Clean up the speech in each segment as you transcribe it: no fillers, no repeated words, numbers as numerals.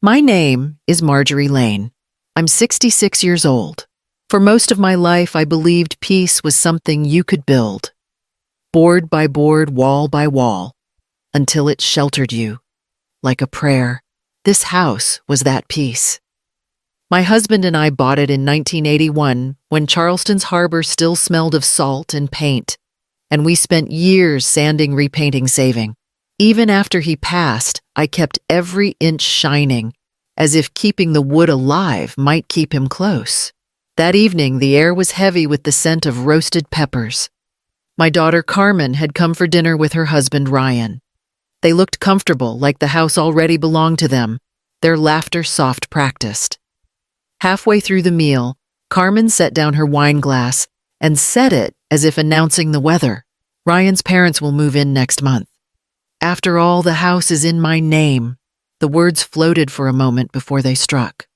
My name is Marjorie Lane. I'm 66 years old. For most of my life, I believed peace was something you could build, board by board, wall by wall, until it sheltered you, like a prayer. This house was that peace. My husband and I bought it in 1981 when Charleston's harbor still smelled of salt and paint, and we spent years sanding, repainting, saving. Even after he passed, I kept every inch shining, as if keeping the wood alive might keep him close. That evening, the air was heavy with the scent of roasted peppers. My daughter Carmen had come for dinner with her husband Ryan. They looked comfortable, like the house already belonged to them, their laughter soft practiced. Halfway through the meal, Carmen set down her wine glass and set it as if announcing the weather. Ryan's parents will move in next month. After all, the house is in my name. The words floated for a moment before they struck.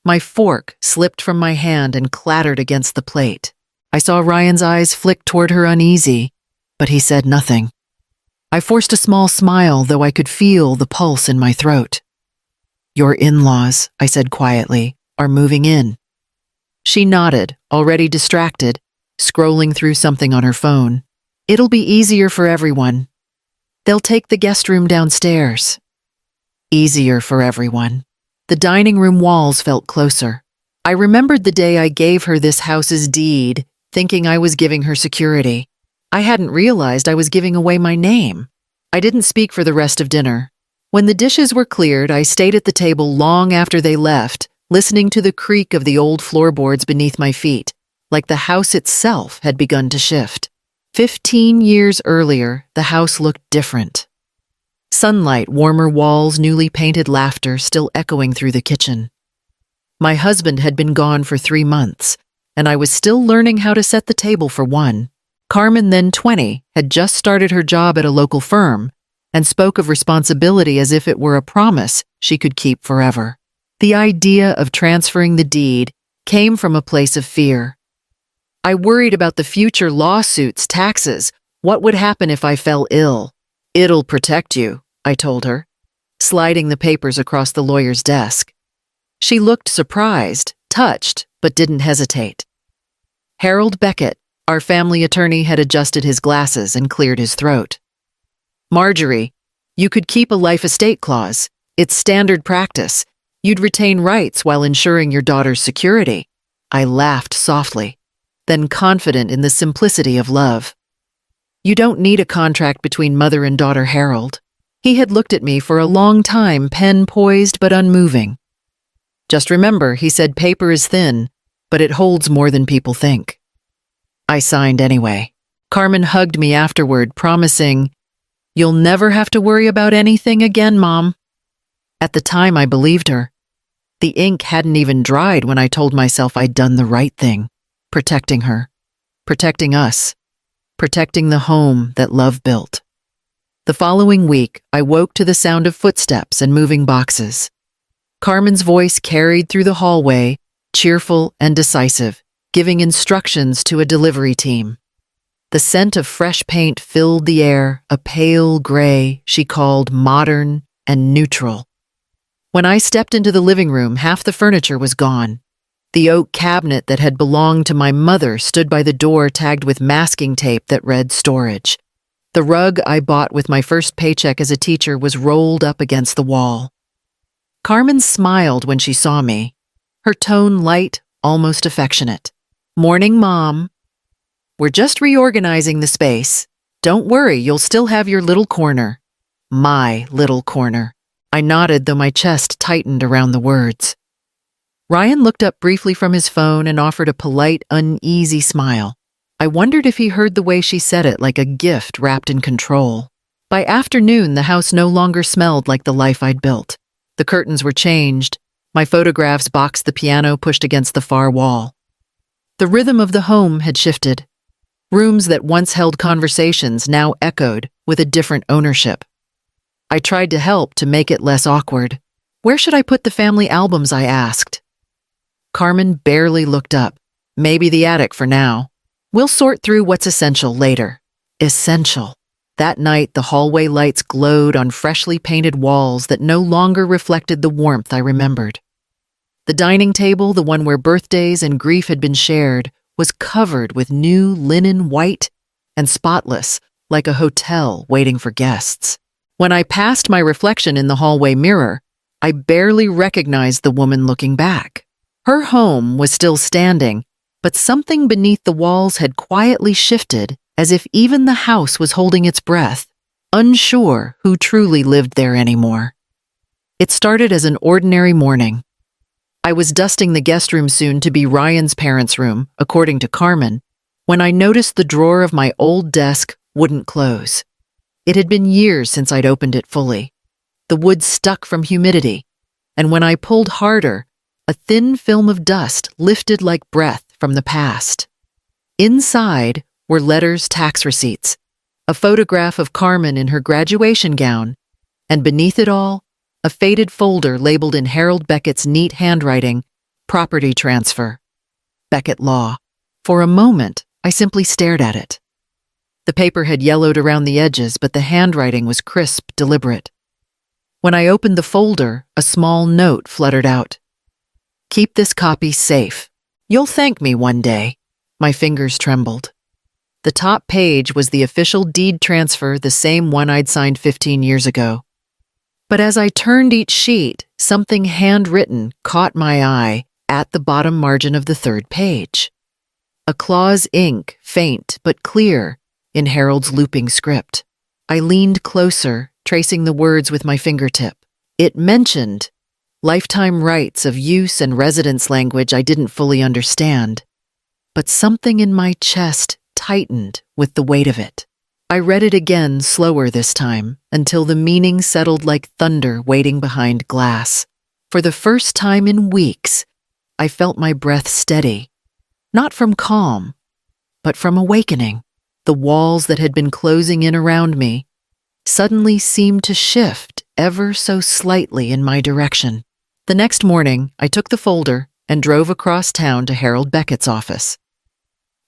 My fork slipped from my hand and clattered against the plate. I saw Ryan's eyes flick toward her uneasy, but he said nothing. I forced a small smile, though I could feel the pulse in my throat. "Your in-laws," I said quietly, "are moving in." She nodded, already distracted, scrolling through something on her phone. "It'll be easier for everyone. They'll take the guest room downstairs." Easier for everyone. The dining room walls felt closer. I remembered the day I gave her this house's deed, thinking I was giving her security. I hadn't realized I was giving away my name. I didn't speak for the rest of dinner. When the dishes were cleared, I stayed at the table long after they left, listening to the creak of the old floorboards beneath my feet, like the house itself had begun to shift. 15 years earlier, the house looked different. Sunlight, warmer walls, newly painted laughter still echoing through the kitchen. My husband had been gone for 3 months, and I was still learning how to set the table for one. Carmen, then 20, had just started her job at a local firm and spoke of responsibility as if it were a promise she could keep forever. The idea of transferring the deed came from a place of fear. I worried about the future lawsuits, taxes. What would happen if I fell ill? "It'll protect you," I told her, sliding the papers across the lawyer's desk. She looked surprised, touched, but didn't hesitate. Harold Beckett, our family attorney, had adjusted his glasses and cleared his throat. "Marjorie, you could keep a life estate clause. It's standard practice. You'd retain rights while ensuring your daughter's security." I laughed softly, then confident in the simplicity of love. "You don't need a contract between mother and daughter, Harold." He had looked at me for a long time, pen poised but unmoving. "Just remember," he said, "paper is thin, but it holds more than people think." I signed anyway. Carmen hugged me afterward, promising, "You'll never have to worry about anything again, Mom." At the time, I believed her. The ink hadn't even dried when I told myself I'd done the right thing, protecting her, protecting us, protecting the home that love built. The following week, I woke to the sound of footsteps and moving boxes. Carmen's voice carried through the hallway, cheerful and decisive, giving instructions to a delivery team. The scent of fresh paint filled the air, a pale gray she called modern and neutral. When I stepped into the living room, half the furniture was gone. The oak cabinet that had belonged to my mother stood by the door, tagged with masking tape that read storage. The rug I bought with my first paycheck as a teacher was rolled up against the wall. Carmen smiled when she saw me, her tone light, almost affectionate. "Morning, Mom. We're just reorganizing the space. Don't worry, you'll still have your little corner." My little corner. I nodded, though my chest tightened around the words. Ryan looked up briefly from his phone and offered a polite, uneasy smile. I wondered if he heard the way she said it, like a gift wrapped in control. By afternoon, the house no longer smelled like the life I'd built. The curtains were changed. My photographs boxed the piano pushed against the far wall. The rhythm of the home had shifted. Rooms that once held conversations now echoed with a different ownership. I tried to help to make it less awkward. "Where should I put the family albums?" I asked. Carmen barely looked up. "Maybe the attic for now. We'll sort through what's essential later." Essential. That night, the hallway lights glowed on freshly painted walls that no longer reflected the warmth I remembered. The dining table, the one where birthdays and grief had been shared, was covered with new linen, white and spotless, like a hotel waiting for guests. When I passed my reflection in the hallway mirror, I barely recognized the woman looking back. Her home was still standing, but something beneath the walls had quietly shifted, as if even the house was holding its breath, unsure who truly lived there anymore. It started as an ordinary morning. I was dusting the guest room soon to be Ryan's parents' room, according to Carmen, when I noticed the drawer of my old desk wouldn't close. It had been years since I'd opened it fully. The wood stuck from humidity, and when I pulled harder, a thin film of dust lifted like breath from the past. Inside were letters, tax receipts, a photograph of Carmen in her graduation gown, and beneath it all, a faded folder labeled in Harold Beckett's neat handwriting, Property Transfer. Beckett Law. For a moment, I simply stared at it. The paper had yellowed around the edges, but the handwriting was crisp, deliberate. When I opened the folder, a small note fluttered out. "Keep this copy safe. You'll thank me one day." My fingers trembled. The top page was the official deed transfer, the same one I'd signed 15 years ago. But as I turned each sheet, something handwritten caught my eye at the bottom margin of the third page. A claw's ink, faint but clear, in Harold's looping script. I leaned closer, tracing the words with my fingertip. It mentioned lifetime rights of use and residence language I didn't fully understand, but something in my chest tightened with the weight of it. I read it again, slower this time, until the meaning settled like thunder waiting behind glass. For the first time in weeks, I felt my breath steady, not from calm, but from awakening. The walls that had been closing in around me suddenly seemed to shift ever so slightly in my direction. The next morning, I took the folder and drove across town to Harold Beckett's office.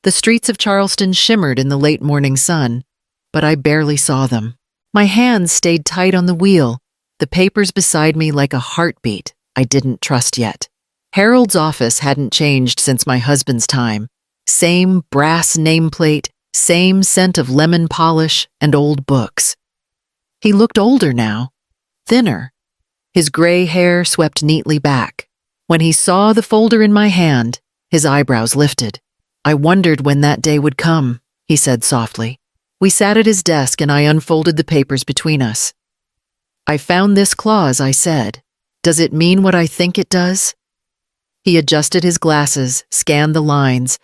The streets of Charleston shimmered in the late morning sun, but I barely saw them. My hands stayed tight on the wheel, the papers beside me like a heartbeat I didn't trust yet. Harold's office hadn't changed since my husband's time. Same brass nameplate, same scent of lemon polish and old books. He looked older now, thinner. His gray hair swept neatly back. When he saw the folder in my hand, his eyebrows lifted. "I wondered when that day would come," he said softly. We sat at his desk and I unfolded the papers between us. "I found this clause," I said. "Does it mean what I think it does?" He adjusted his glasses, scanned the lines,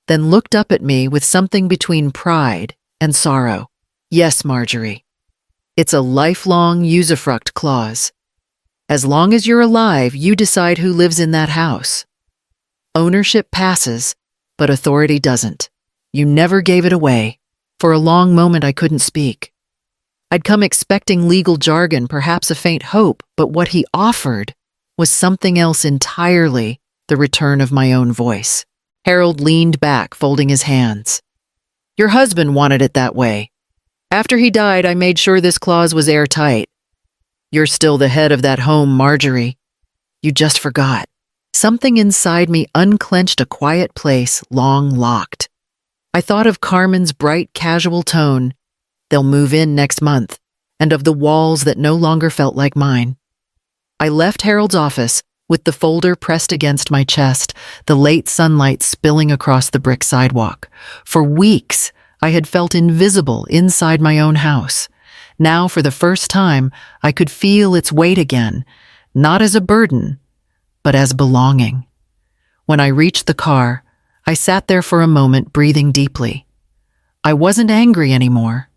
then looked up at me with something between pride and sorrow. "Yes, Marjorie. It's a lifelong usufruct clause. As long as you're alive, you decide who lives in that house. Ownership passes, but authority doesn't. You never gave it away." For a long moment, I couldn't speak. I'd come expecting legal jargon, perhaps a faint hope, but what he offered was something else entirely, the return of my own voice. Harold leaned back, folding his hands. "Your husband wanted it that way. After he died, I made sure this clause was airtight. You're still the head of that home, Marjorie. You just forgot." Something inside me unclenched a quiet place long locked. I thought of Carmen's bright, casual tone, "They'll move in next month," and of the walls that no longer felt like mine. I left Harold's office with the folder pressed against my chest, the late sunlight spilling across the brick sidewalk. For weeks, I had felt invisible inside my own house. Now, for the first time, I could feel its weight again, not as a burden, but as belonging. When I reached the car, I sat there for a moment, breathing deeply. I wasn't angry anymore.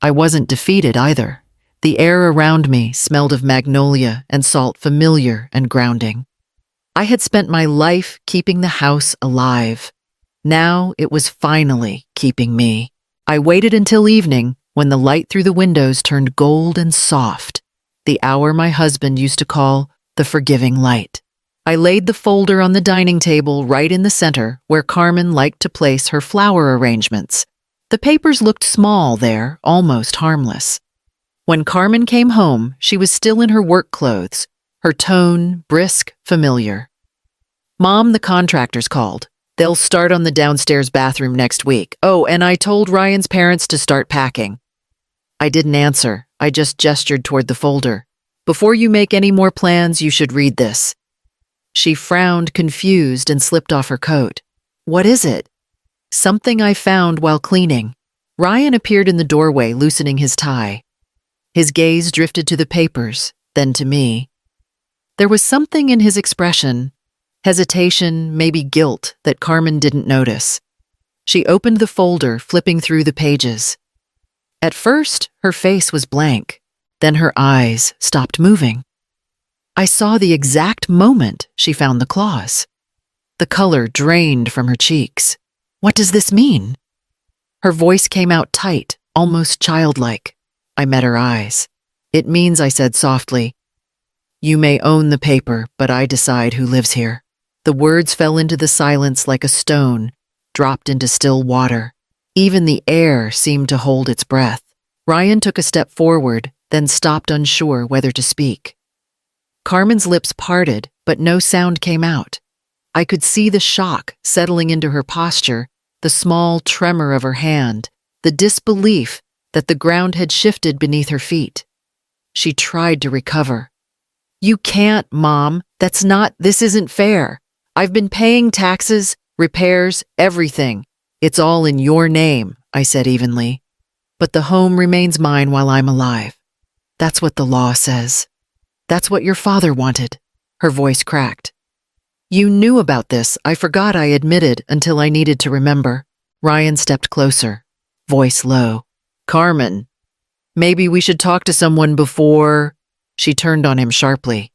I wasn't defeated either. The air around me smelled of magnolia and salt, familiar and grounding. I had spent my life keeping the house alive. Now it was finally keeping me. I waited until evening, when the light through the windows turned gold and soft, the hour my husband used to call the forgiving light. I laid the folder on the dining table right in the center where Carmen liked to place her flower arrangements, The papers looked small there, almost harmless. When Carmen came home, she was still in her work clothes, her tone brisk, familiar. "Mom, the contractors called. They'll start on the downstairs bathroom next week. Oh, and I told Ryan's parents to start packing." I didn't answer. I just gestured toward the folder. "Before you make any more plans, you should read this." She frowned, confused, and slipped off her coat. "What is it?" "Something I found while cleaning." Ryan appeared in the doorway, loosening his tie. His gaze drifted to the papers, then to me. There was something in his expression, hesitation, maybe guilt, that Carmen didn't notice. She opened the folder, flipping through the pages. At first, her face was blank. Then her eyes stopped moving. I saw the exact moment she found the claws. The color drained from her cheeks. "What does this mean?" Her voice came out tight, almost childlike. I met her eyes. "It means," I said softly, "you may own the paper, but I decide who lives here." The words fell into the silence like a stone, dropped into still water. Even the air seemed to hold its breath. Ryan took a step forward, then stopped, unsure whether to speak. Carmen's lips parted, but no sound came out. I could see the shock settling into her posture, the small tremor of her hand, the disbelief that the ground had shifted beneath her feet. She tried to recover. "You can't, Mom. This isn't fair. I've been paying taxes, repairs, everything. It's all in your name," I said evenly. "But the home remains mine while I'm alive. That's what the law says. That's what your father wanted." Her voice cracked. "You knew about this. I forgot I admitted until I needed to remember." Ryan stepped closer, voice low. "Carmen, maybe we should talk to someone before—" She turned on him sharply.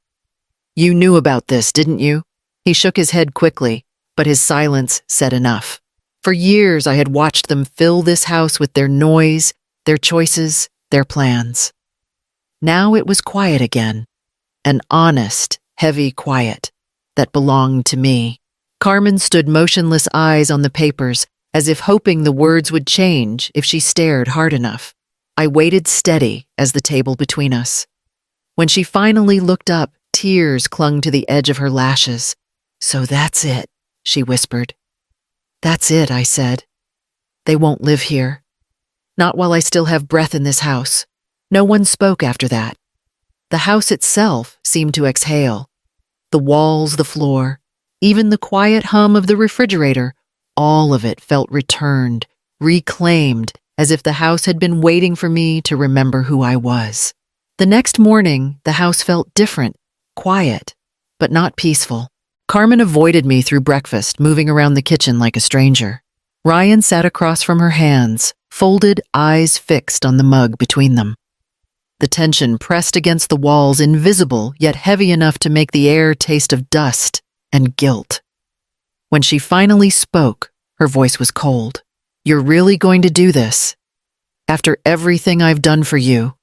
"You knew about this, didn't you?" He shook his head quickly, but his silence said enough. For years I had watched them fill this house with their noise, their choices, their plans. Now it was quiet again, an honest, heavy quiet that belonged to me. Carmen stood motionless, eyes on the papers, as if hoping the words would change if she stared hard enough. I waited steady as the table between us. When she finally looked up, tears clung to the edge of her lashes. "So that's it," she whispered. "That's it," I said. "They won't live here. Not while I still have breath in this house." No one spoke after that. The house itself seemed to exhale. The walls, the floor, even the quiet hum of the refrigerator, all of it felt returned, reclaimed, as if the house had been waiting for me to remember who I was. The next morning, the house felt different, quiet, but not peaceful. Carmen avoided me through breakfast, moving around the kitchen like a stranger. Ryan sat across from her, hands folded, eyes fixed on the mug between them. The tension pressed against the walls, invisible yet heavy enough to make the air taste of dust and guilt. When she finally spoke, her voice was cold. "You're really going to do this? After everything I've done for you?"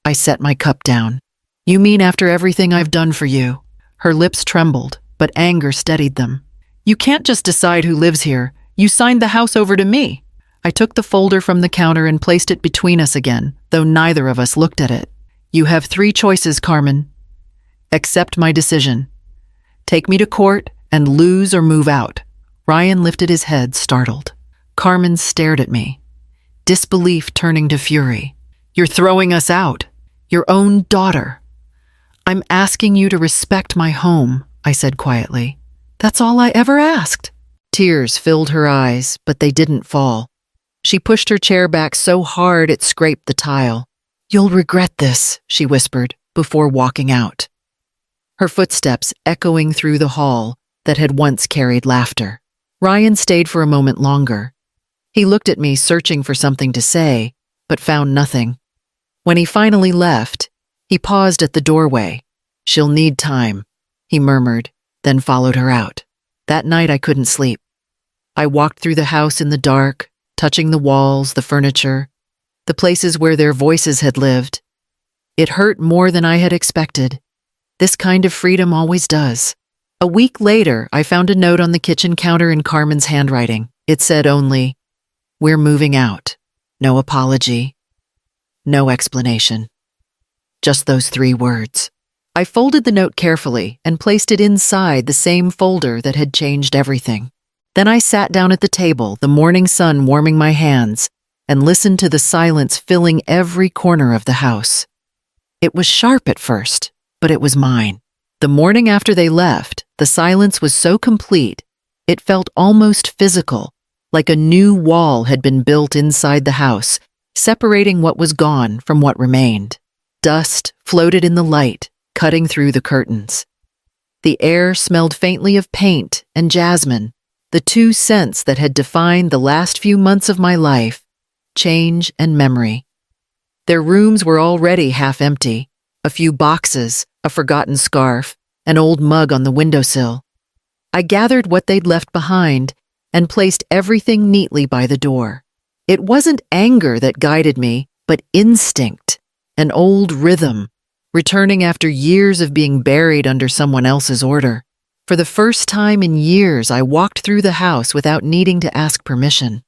I set my cup down. "You mean after everything I've done for you?" Her lips trembled, but anger steadied them. "You can't just decide who lives here. You signed the house over to me." I took the folder from the counter and placed it between us again, though neither of us looked at it. "You have 3 choices, Carmen. Accept my decision. Take me to court and lose or move out." Ryan lifted his head, startled. Carmen stared at me, disbelief turning to fury. "You're throwing us out. Your own daughter." "I'm asking you to respect my home," I said quietly. "That's all I ever asked." Tears filled her eyes, but they didn't fall. She pushed her chair back so hard it scraped the tile. "You'll regret this," she whispered, before walking out. Her footsteps echoing through the hall that had once carried laughter. Ryan stayed for a moment longer. He looked at me, searching for something to say, but found nothing. When he finally left, he paused at the doorway. "She'll need time," he murmured, then followed her out. That night I couldn't sleep. I walked through the house in the dark, touching the walls, the furniture, the places where their voices had lived. It hurt more than I had expected. This kind of freedom always does. A week later, I found a note on the kitchen counter in Carmen's handwriting. It said only, "We're moving out." No apology, no explanation. Just those 3 words. I folded the note carefully and placed it inside the same folder that had changed everything. Then I sat down at the table, the morning sun warming my hands, and listened to the silence filling every corner of the house. It was sharp at first, but it was mine. The morning after they left, the silence was so complete, it felt almost physical, like a new wall had been built inside the house, separating what was gone from what remained. Dust floated in the light, cutting through the curtains. The air smelled faintly of paint and jasmine, the 2 scents that had defined the last few months of my life, change and memory. Their rooms were already half empty, a few boxes, a forgotten scarf, an old mug on the windowsill. I gathered what they'd left behind and placed everything neatly by the door. It wasn't anger that guided me, but instinct, an old rhythm, returning after years of being buried under someone else's order. For the first time in years, I walked through the house without needing to ask permission.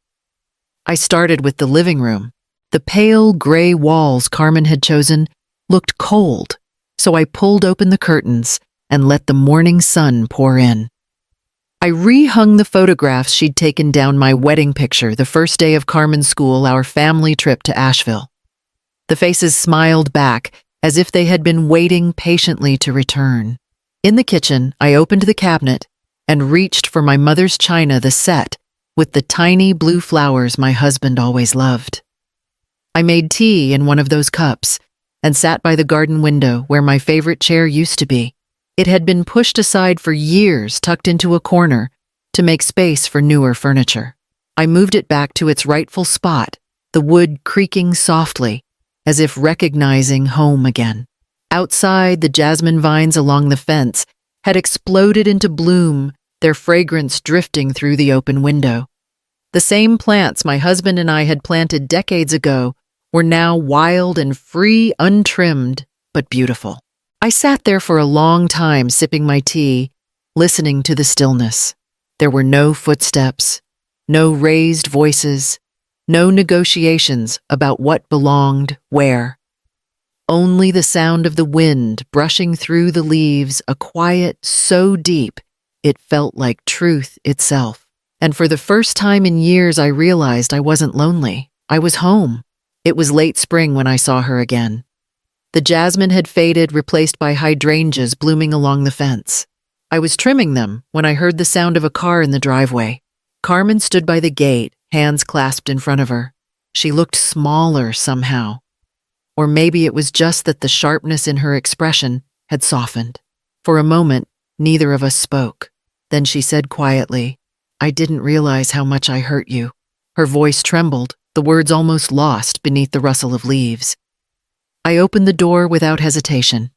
I started with the living room. The pale gray walls Carmen had chosen looked cold, so I pulled open the curtains and let the morning sun pour in. I rehung the photographs she'd taken down my wedding picture the first day of Carmen's school, our family trip to Asheville. The faces smiled back as if they had been waiting patiently to return. In the kitchen, I opened the cabinet and reached for my mother's china, the set, with the tiny blue flowers my husband always loved. I made tea in one of those cups and sat by the garden window where my favorite chair used to be. It had been pushed aside for years, tucked into a corner, to make space for newer furniture. I moved it back to its rightful spot, the wood creaking softly, as if recognizing home again. Outside, the jasmine vines along the fence had exploded into bloom, their fragrance drifting through the open window. The same plants my husband and I had planted decades ago were now wild and free, untrimmed, but beautiful. I sat there for a long time sipping my tea, listening to the stillness. There were no footsteps, no raised voices, no negotiations about what belonged where. Only the sound of the wind brushing through the leaves, a quiet so deep it felt like truth itself. And for the first time in years, I realized I wasn't lonely. I was home. It was late spring when I saw her again. The jasmine had faded, replaced by hydrangeas blooming along the fence. I was trimming them when I heard the sound of a car in the driveway. Carmen stood by the gate, hands clasped in front of her. She looked smaller somehow. Or maybe it was just that the sharpness in her expression had softened. For a moment, neither of us spoke. Then she said quietly, "I didn't realize how much I hurt you." Her voice trembled, the words almost lost beneath the rustle of leaves. I opened the door without hesitation.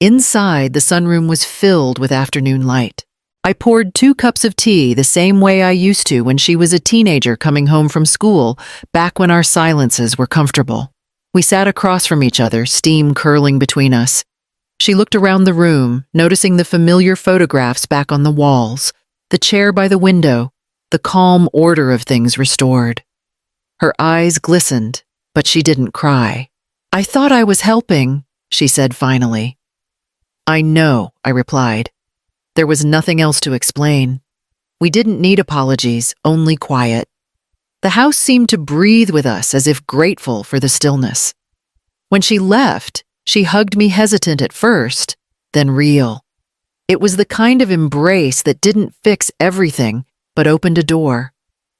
Inside, the sunroom was filled with afternoon light. I poured 2 cups of tea the same way I used to when she was a teenager coming home from school, back when our silences were comfortable. We sat across from each other, steam curling between us. She looked around the room, noticing the familiar photographs back on the walls, the chair by the window, the calm order of things restored. Her eyes glistened, but she didn't cry. "I thought I was helping," she said finally. "I know," I replied. There was nothing else to explain. We didn't need apologies, only quiet. The house seemed to breathe with us as if grateful for the stillness. When she left, she hugged me, hesitant at first, then real. It was the kind of embrace that didn't fix everything, but opened a door.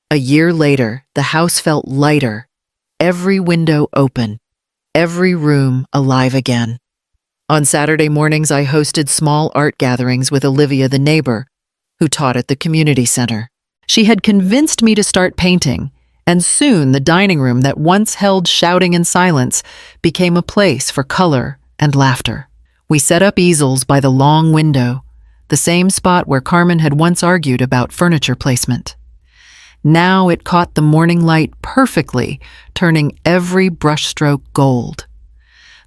A year later, the house felt lighter, every window open, every room alive again. On Saturday mornings, I hosted small art gatherings with Olivia, the neighbor, who taught at the community center. She had convinced me to start painting, and soon the dining room that once held shouting and silence became a place for color and laughter. We set up easels by the long window, the same spot where Carmen had once argued about furniture placement. Now it caught the morning light perfectly, turning every brushstroke gold.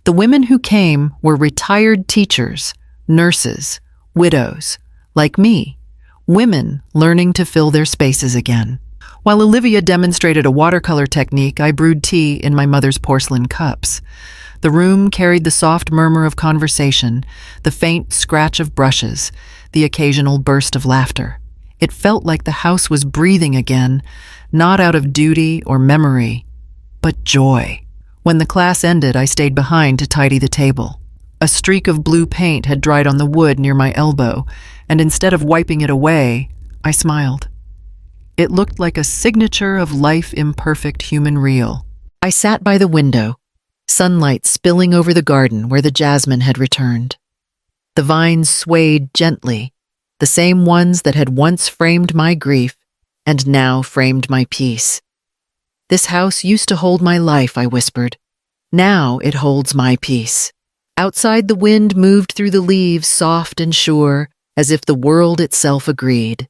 The women who came were retired teachers, nurses, widows, like me, women learning to fill their spaces again. While Olivia demonstrated a watercolor technique, I brewed tea in my mother's porcelain cups. The room carried the soft murmur of conversation, the faint scratch of brushes, the occasional burst of laughter. It felt like the house was breathing again, not out of duty or memory, but joy. When the class ended, I stayed behind to tidy the table. A streak of blue paint had dried on the wood near my elbow, and instead of wiping it away, I smiled. It looked like a signature of life imperfect human real. I sat by the window, sunlight spilling over the garden where the jasmine had returned. The vines swayed gently, the same ones that had once framed my grief and now framed my peace. This house used to hold my life, I whispered. Now it holds my peace. Outside, the wind moved through the leaves, soft and sure, as if the world itself agreed.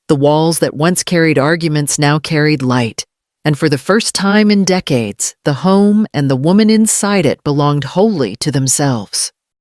The walls that once carried arguments now carried light, and for the first time in decades, the home and the woman inside it belonged wholly to themselves.